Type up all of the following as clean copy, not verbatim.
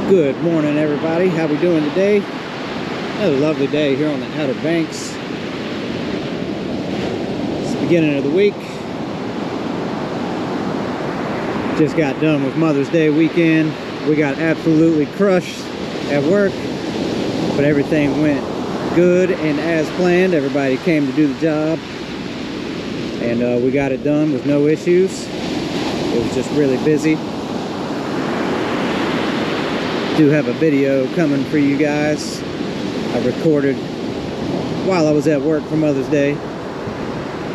Good morning, everybody. How we doing today? Another lovely day here on the Outer Banks. It's the beginning of the week. Just got done with Mother's Day weekend. We got absolutely crushed at work, but everything went good and as planned. Everybody came to do the job, and we got it done with no issues. It was just really busy. Do have a video coming for you guys. I recorded while I was at work for Mother's Day,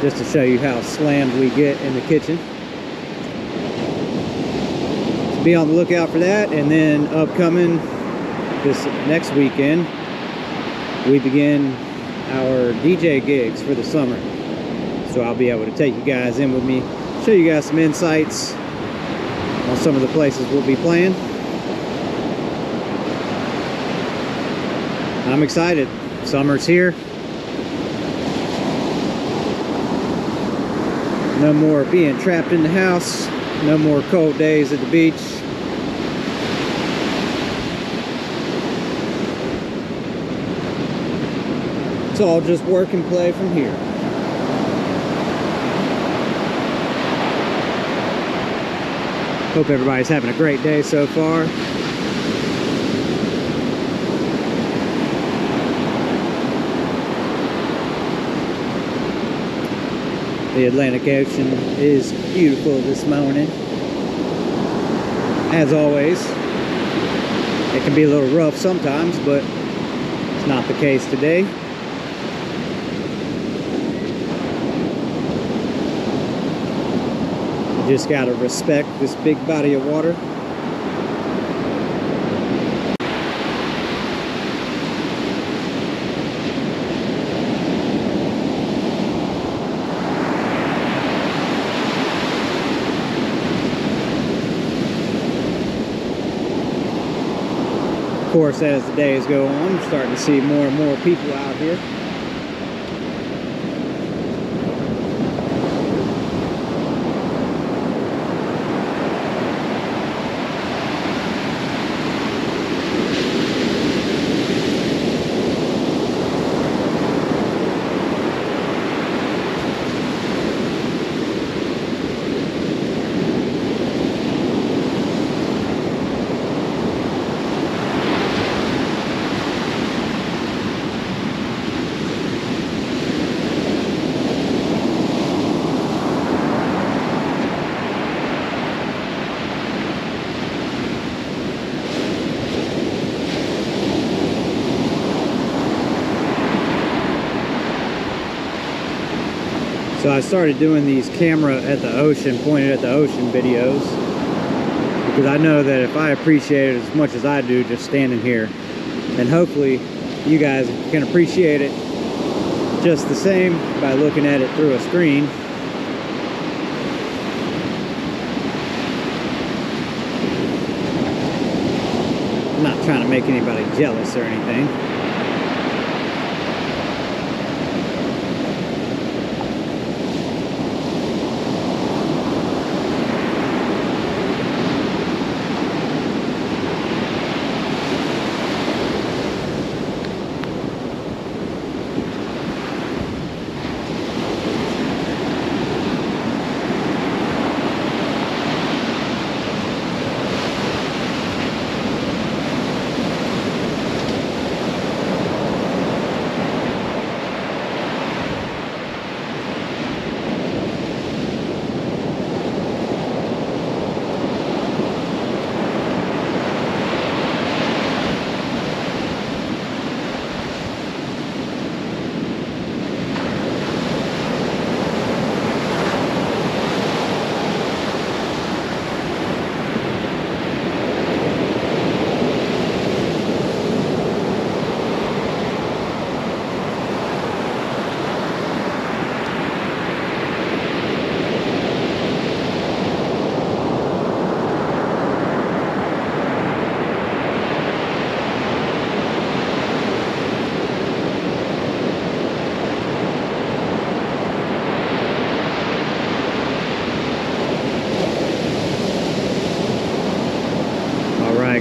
just to show you how slammed we get in the kitchen. So be on the lookout for that. And then upcoming this next weekend, we begin our DJ gigs for the summer. So I'll be able to take you guys in with me, show you guys some insights on some of the places we'll be playing. I'm excited. Summer's here. No more being trapped in the house. No more cold days at the beach. It's all just work and play from here. Hope everybody's having a great day so far. The Atlantic Ocean is beautiful this morning. As always, it can be a little rough sometimes, but it's not the case today. You just gotta respect this big body of water. Of course, as the days go on, I'm starting to see more and more people out here. So I started doing these camera at the ocean, pointed at the ocean videos, because I know that if I appreciate it as much as I do just standing here, then hopefully you guys can appreciate it just the same by looking at it through a screen. I'm not trying to make anybody jealous or anything.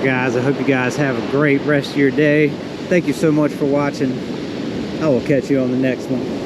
right, guys, I hope you guys have a great rest of your day. Thank you so much for watching. I will catch you on the next one.